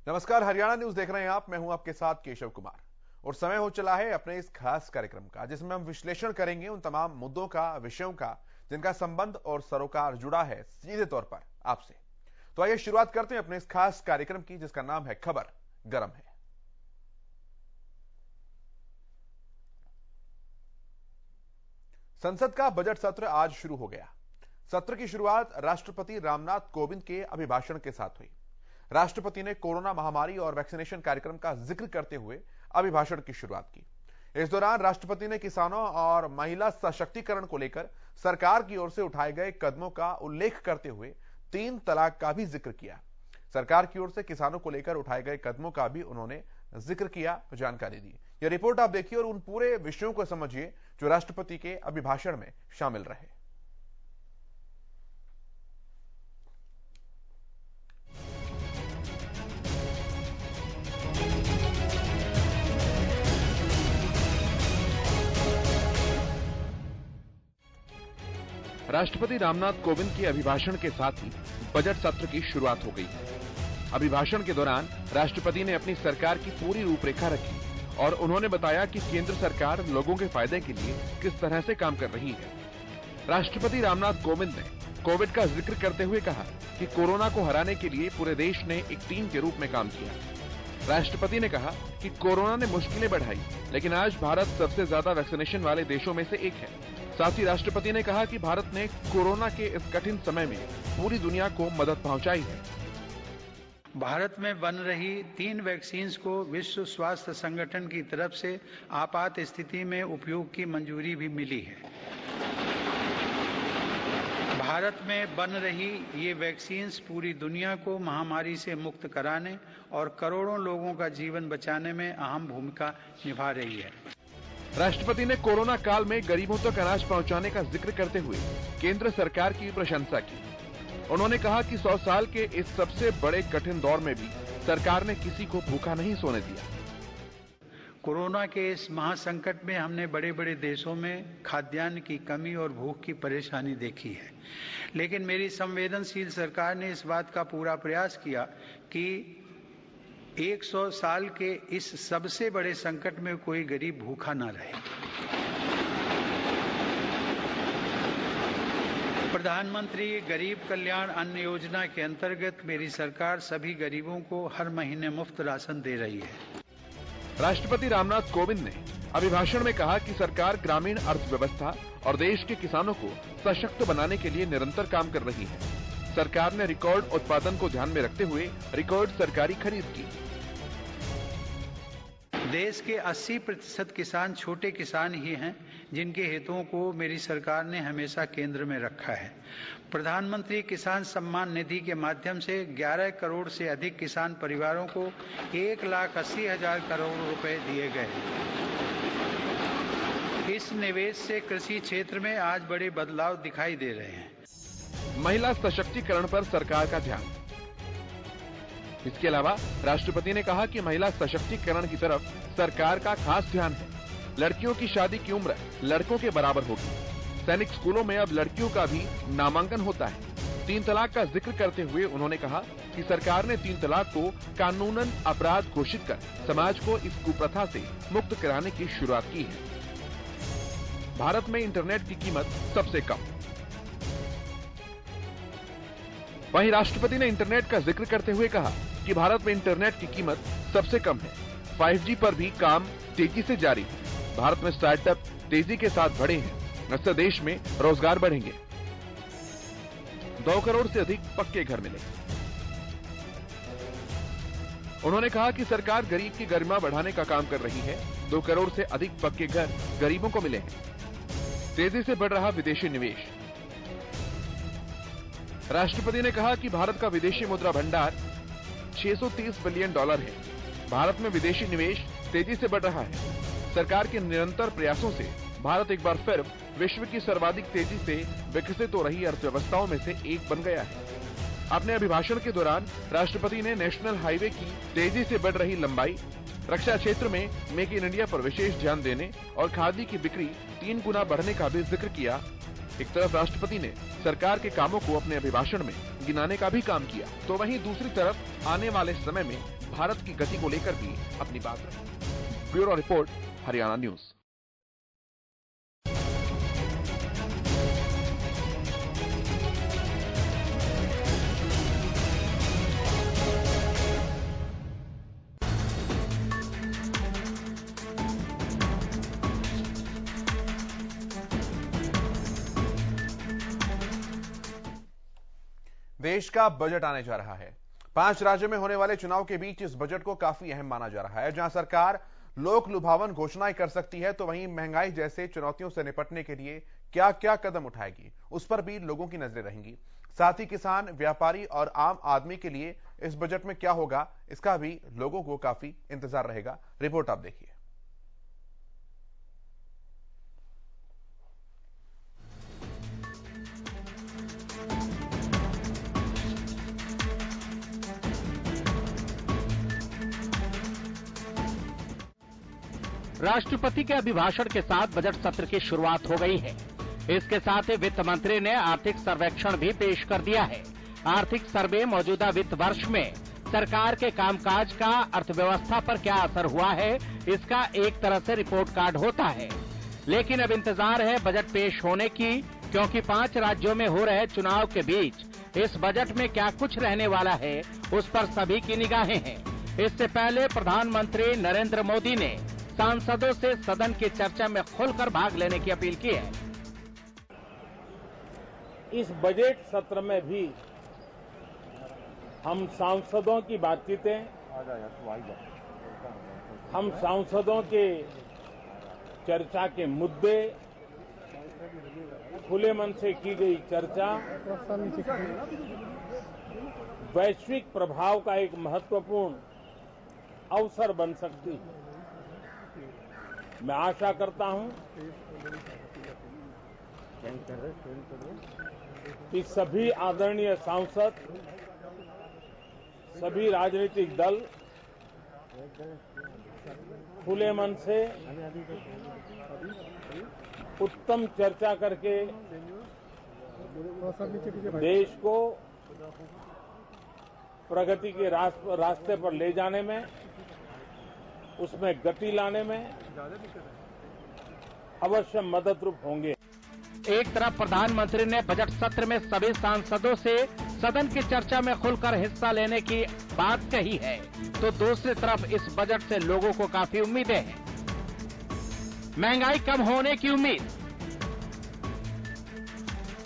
नमस्कार, हरियाणा न्यूज देख रहे हैं आप। मैं हूं आपके साथ केशव कुमार और समय हो चला है अपने इस खास कार्यक्रम का, जिसमें हम विश्लेषण करेंगे उन तमाम मुद्दों का, विषयों का जिनका संबंध और सरोकार जुड़ा है सीधे तौर पर आपसे। तो आइए शुरुआत करते हैं अपने इस खास कार्यक्रम की, जिसका नाम है खबर गरम है। संसद का बजट सत्र आज शुरू हो गया। सत्र की शुरुआत राष्ट्रपति रामनाथ कोविंद के अभिभाषण के साथ हुई। राष्ट्रपति ने कोरोना महामारी और वैक्सीनेशन कार्यक्रम का जिक्र करते हुए अभिभाषण की शुरुआत की। इस दौरान राष्ट्रपति ने किसानों और महिला सशक्तिकरण को लेकर सरकार की ओर से उठाए गए कदमों का उल्लेख करते हुए 3 तलाक का भी जिक्र किया। सरकार की ओर से किसानों को लेकर उठाए गए कदमों का भी उन्होंने जिक्र किया, जानकारी दी। यह रिपोर्ट आप देखिए और उन पूरे विषयों को समझिए जो राष्ट्रपति के अभिभाषण में शामिल रहे। राष्ट्रपति रामनाथ कोविंद के अभिभाषण के साथ ही बजट सत्र की शुरुआत हो गई है। अभिभाषण के दौरान राष्ट्रपति ने अपनी सरकार की पूरी रूपरेखा रखी और उन्होंने बताया कि केंद्र सरकार लोगों के फायदे के लिए किस तरह से काम कर रही है। राष्ट्रपति रामनाथ कोविंद ने कोविड का जिक्र करते हुए कहा कि कोरोना को हराने के लिए पूरे देश ने एक टीम के रूप में काम किया। राष्ट्रपति ने कहा कि कोरोना ने मुश्किलें बढ़ाई, लेकिन आज भारत सबसे ज्यादा वैक्सीनेशन वाले देशों में से एक है। साथ ही राष्ट्रपति ने कहा कि भारत ने कोरोना के इस कठिन समय में पूरी दुनिया को मदद पहुंचाई है। भारत में बन रही 3 वैक्सीन्स को विश्व स्वास्थ्य संगठन की तरफ से आपात स्थिति में उपयोग की मंजूरी भी मिली है। भारत में बन रही ये वैक्सीन्स पूरी दुनिया को महामारी से मुक्त कराने और करोड़ों लोगों का जीवन बचाने में अहम भूमिका निभा रही है। राष्ट्रपति ने कोरोना काल में गरीबों तक अनाज पहुंचाने का जिक्र करते हुए केंद्र सरकार की प्रशंसा की। उन्होंने कहा कि 100 साल के इस सबसे बड़े कठिन दौर में भी सरकार ने किसी को भूखा नहीं सोने दिया। कोरोना के इस महासंकट में हमने बड़े बड़े देशों में खाद्यान्न की कमी और भूख की परेशानी देखी है, लेकिन मेरी संवेदनशील सरकार ने इस बात का पूरा प्रयास किया कि 100 साल के इस सबसे बड़े संकट में कोई गरीब भूखा ना रहे। प्रधानमंत्री गरीब कल्याण अन्न योजना के अंतर्गत मेरी सरकार सभी गरीबों को हर महीने मुफ्त राशन दे रही है। राष्ट्रपति रामनाथ कोविंद ने अभिभाषण में कहा कि सरकार ग्रामीण अर्थव्यवस्था और देश के किसानों को सशक्त बनाने के लिए निरंतर काम कर रही है। सरकार ने रिकॉर्ड उत्पादन को ध्यान में रखते हुए रिकॉर्ड सरकारी खरीद की। देश के 80% किसान छोटे किसान ही हैं, जिनके हितों को मेरी सरकार ने हमेशा केंद्र में रखा है। प्रधानमंत्री किसान सम्मान निधि के माध्यम से 11 करोड़ से अधिक किसान परिवारों को 1,80,000 करोड़ रुपए दिए गए। इस निवेश से कृषि क्षेत्र में आज बड़े बदलाव दिखाई दे रहे हैं। महिला सशक्तिकरण पर सरकार का ध्यान। इसके अलावा राष्ट्रपति ने कहा कि महिला सशक्तिकरण की तरफ सरकार का खास ध्यान है। लड़कियों की शादी की उम्र लड़कों के बराबर होगी। सैनिक स्कूलों में अब लड़कियों का भी नामांकन होता है। 3 तलाक का जिक्र करते हुए उन्होंने कहा कि सरकार ने 3 तलाक को कानूनन अपराध घोषित कर समाज को इस कुप्रथा से मुक्त कराने की शुरुआत की है। भारत में इंटरनेट की कीमत सबसे कम। वहीं राष्ट्रपति ने इंटरनेट का जिक्र करते हुए कहा कि भारत में इंटरनेट की कीमत सबसे कम है। 5G पर भी काम तेजी से जारी है। भारत में स्टार्टअप तेजी के साथ बढ़े हैं। इससे देश में रोजगार बढ़ेंगे। 2 करोड़ से अधिक पक्के घर मिले। उन्होंने कहा कि सरकार गरीब की गरिमा बढ़ाने का काम कर रही है। 2 करोड़ से अधिक पक्के घर गरीबों को मिले हैं। तेजी से बढ़ रहा विदेशी निवेश। राष्ट्रपति ने कहा कि भारत का विदेशी मुद्रा भंडार $630 बिलियन है। भारत में विदेशी निवेश तेजी से बढ़ रहा है। सरकार के निरंतर प्रयासों से भारत एक बार फिर विश्व की सर्वाधिक तेजी से विकसित हो रही अर्थव्यवस्थाओं में से एक बन गया है। अपने अभिभाषण के दौरान राष्ट्रपति ने नेशनल हाईवे की तेजी से बढ़ रही लंबाई, रक्षा क्षेत्र में मेक इन इंडिया पर विशेष ध्यान देने और खादी की बिक्री 3 गुना बढ़ने का भी जिक्र किया। एक तरफ राष्ट्रपति ने सरकार के कामों को अपने अभिभाषण में गिनाने का भी काम किया, तो वहीं दूसरी तरफ आने वाले समय में भारत की गति को लेकर भी अपनी बात रखी। Bureau report, Haryana news. देश का बजट आने जा रहा है। 5 राज्यों में होने वाले चुनाव के बीच इस बजट को काफी अहम माना जा रहा है। जहां सरकार लोक लुभावन घोषणाएं कर सकती है, तो वहीं महंगाई जैसे चुनौतियों से निपटने के लिए क्या क्या कदम उठाएगी, उस पर भी लोगों की नजरें रहेंगी। साथ ही किसान, व्यापारी और आम आदमी के लिए इस बजट में क्या होगा, इसका भी लोगों को काफी इंतजार रहेगा। रिपोर्ट आप देखिए। राष्ट्रपति के अभिभाषण के साथ बजट सत्र की शुरुआत हो गई है। इसके साथ ही वित्त मंत्री ने आर्थिक सर्वेक्षण भी पेश कर दिया है। आर्थिक सर्वे मौजूदा वित्त वर्ष में सरकार के कामकाज का अर्थव्यवस्था पर क्या असर हुआ है, इसका एक तरह से रिपोर्ट कार्ड होता है। लेकिन अब इंतजार है बजट पेश होने की, क्योंकि 5 राज्यों में हो रहे चुनाव के बीच इस बजट में क्या कुछ रहने वाला है, उस पर सभी की निगाहें हैं। इससे पहले प्रधानमंत्री नरेंद्र मोदी ने सांसदों से सदन की चर्चा में खुलकर भाग लेने की अपील की है। इस बजट सत्र में भी हम सांसदों की बातचीतें, हम सांसदों के चर्चा के मुद्दे, खुले मन से की गई चर्चा वैश्विक प्रभाव का एक महत्वपूर्ण अवसर बन सकती है। मैं आशा करता हूं कि सभी आदरणीय सांसद, सभी राजनीतिक दल खुले मन से उत्तम चर्चा करके देश को प्रगति के रास्ते पर ले जाने में, उसमें गति लाने में अवश्य मददरूप होंगे। एक तरफ प्रधानमंत्री ने बजट सत्र में सभी सांसदों से सदन की चर्चा में खुलकर हिस्सा लेने की बात कही है, तो दूसरी तरफ इस बजट से लोगों को काफी उम्मीदें हैं। महंगाई कम होने की उम्मीद।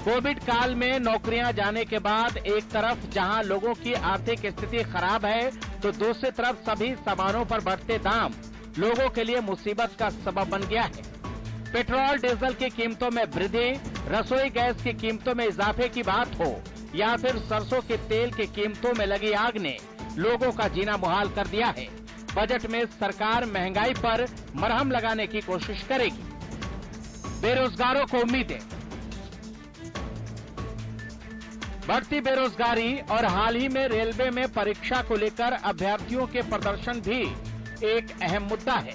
कोविड काल में नौकरियां जाने के बाद एक तरफ जहां लोगों की आर्थिक स्थिति खराब है, तो दूसरी तरफ सभी सामानों पर बढ़ते दाम लोगों के लिए मुसीबत का सबब बन गया है। पेट्रोल डीजल की कीमतों में वृद्धि, रसोई गैस की कीमतों में इजाफे की बात हो या फिर सरसों के तेल की कीमतों में लगी आग ने लोगों का जीना मुहाल कर दिया है। बजट में सरकार महंगाई पर मरहम लगाने की कोशिश करेगी। बेरोजगारों को उम्मीदें। बढ़ती बेरोजगारी और हाल ही में रेलवे में परीक्षा को लेकर अभ्यर्थियों के प्रदर्शन भी एक अहम मुद्दा है।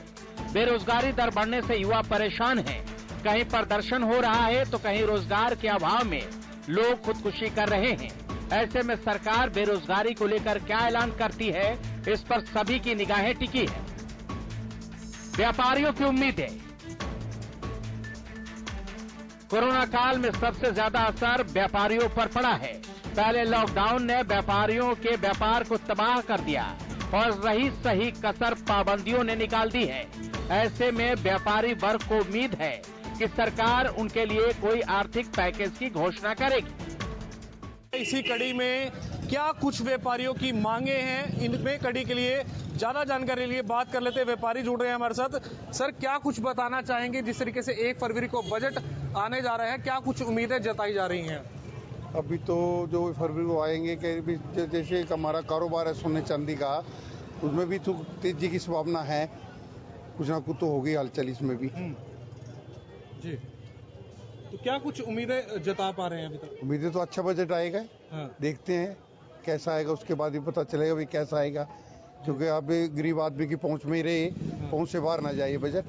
बेरोजगारी दर बढ़ने से युवा परेशान हैं। कहीं प्रदर्शन हो रहा है तो कहीं रोजगार के अभाव में लोग खुदकुशी कर रहे हैं। ऐसे में सरकार बेरोजगारी को लेकर क्या ऐलान करती है, इस पर सभी की निगाहें टिकी है। व्यापारियों की उम्मीदें। कोरोना काल में सबसे ज्यादा असर व्यापारियों पर पड़ा है। पहले लॉकडाउन ने व्यापारियों के व्यापार को तबाह कर दिया और रही सही कसर पाबंदियों ने निकाल दी है। ऐसे में व्यापारी वर्ग को उम्मीद है कि सरकार उनके लिए कोई आर्थिक पैकेज की घोषणा करेगी। इसी कड़ी में क्या कुछ व्यापारियों की मांगे हैं, इनमें कड़ी के लिए ज्यादा जानकारी के लिए बात कर लेते हैं। व्यापारी जुड़ रहे हैं हमारे साथ। सर, क्या कुछ बताना चाहेंगे? जिस तरीके से 1 फरवरी को बजट आने जा रहा है, क्या कुछ उम्मीदें जताई जा रही हैं? अभी तो जो फरवरी को आएंगे कि जैसे हमारा कारोबार है सोने चांदी का, उसमें भी तो तेजी की संभावना है। कुछ ना कुछ तो होगी हलचल इसमें भी। जी, तो क्या कुछ उम्मीदें जता पा रहे हैं अभी तक? उम्मीदें तो अच्छा बजट आएगा। हाँ। देखते हैं कैसा आएगा उसके बाद ही पता चलेगा भी कैसा आएगा, क्योंकि अभी गरीब आदमी की पहुंच में ही रहे, पहुंच से बाहर ना जाए बजट।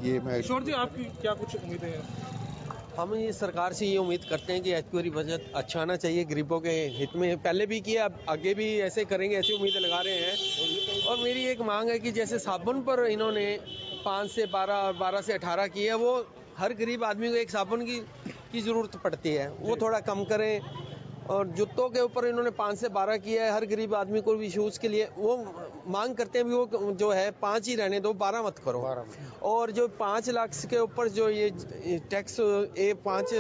ये मैं किशोर जी, आपकी क्या कुछ उम्मीदें हैं? हम ये सरकार से ये उम्मीद करते हैं कि एक्चुअली बजट अच्छा आना चाहिए, गरीबों के हित में। पहले भी किया, अब आगे भी ऐसे करेंगे, ऐसी उम्मीदें लगा रहे हैं। और मेरी एक मांग है कि जैसे साबुन पर इन्होंने 5 से 12 और 12 से 18 की है, वो हर गरीब आदमी को एक साबुन की ज़रूरत पड़ती है, वो थोड़ा कम करें। और जूतों के ऊपर इन्होंने 5 से 12 किया है, हर गरीब आदमी को भी शूज़ के लिए वो मांग करते हैं भी वो जो है 5 ही रहने दो, 12 मत करो। और जो 5 लाख के ऊपर जो ये टैक्स 5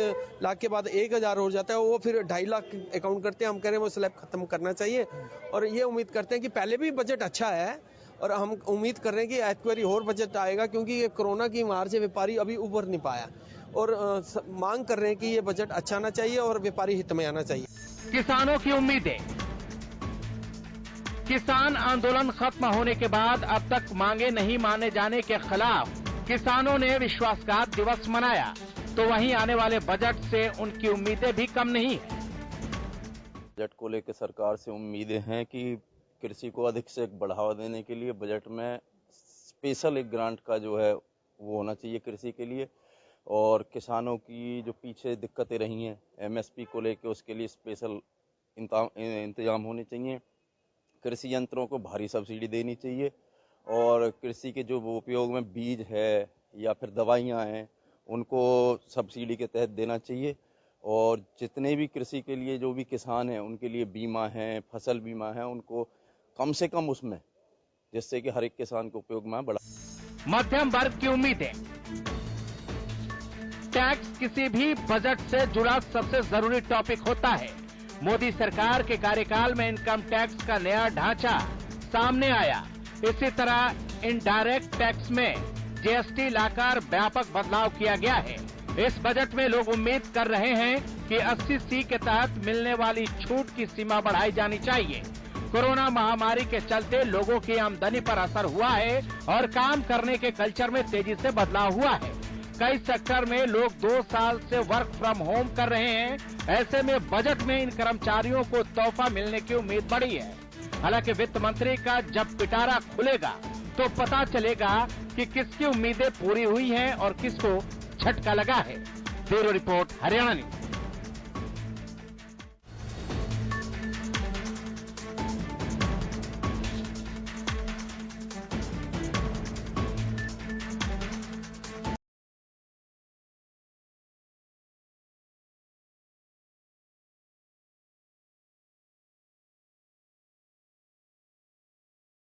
लाख के बाद 1000 हो जाता है, वो फिर 2.5 लाख अकाउंट करते हैं। हम कह रहे हैं वो स्लैब खत्म करना चाहिए। और ये उम्मीद करते हैं कि पहले भी बजट अच्छा है और हम उम्मीद कर रहे हैं कि एक बारी और बजट आएगा, क्योंकि ये कोरोना की मार से व्यापारी अभी उभर नहीं पाया। और मांग कर रहे हैं कि ये बजट अच्छा आना चाहिए और व्यापारी हित में आना चाहिए। किसानों की उम्मीदें। किसान आंदोलन खत्म होने के बाद अब तक मांगे नहीं माने जाने के खिलाफ किसानों ने विश्वासघात दिवस मनाया, तो वहीं आने वाले बजट से उनकी उम्मीदें भी कम नहीं है। बजट को लेकर सरकार से उम्मीदें हैं कि कृषि को अधिक से बढ़ावा देने के लिए बजट में स्पेशल एक ग्रांट का जो है वो होना चाहिए कृषि के लिए। और किसानों की जो पीछे दिक्कतें रही हैं एमएसपी को लेकर, उसके लिए स्पेशल इंतजाम होने चाहिए। कृषि यंत्रों को भारी सब्सिडी देनी चाहिए और कृषि के जो उपयोग में बीज है या फिर दवाइयाँ हैं उनको सब्सिडी के तहत देना चाहिए। और जितने भी कृषि के लिए जो भी किसान हैं उनके लिए बीमा है, फसल बीमा है, उनको कम से कम उसमें, जिससे कि हर एक किसान को उपयोग में बढ़ा। मध्यम वर्ग की उम्मीदें। टैक्स किसी भी बजट से जुड़ा सबसे जरूरी टॉपिक होता है। मोदी सरकार के कार्यकाल में इनकम टैक्स का नया ढांचा सामने आया। इसी तरह इनडायरेक्ट टैक्स में जीएसटी लाकर व्यापक बदलाव किया गया है। इस बजट में लोग उम्मीद कर रहे हैं कि 80C के तहत मिलने वाली छूट की सीमा बढ़ाई जानी चाहिए। कोरोना महामारी के चलते लोगों की आमदनी पर असर हुआ है और काम करने के कल्चर में तेजी से बदलाव हुआ है। कई सेक्टर में लोग 2 साल से वर्क फ्रॉम होम कर रहे हैं। ऐसे में बजट में इन कर्मचारियों को तोहफा मिलने की उम्मीद बढ़ी है। हालांकि वित्त मंत्री का जब पिटारा खुलेगा तो पता चलेगा कि किसकी उम्मीदें पूरी हुई हैं और किसको झटका लगा है। Bureau report, Haryana news.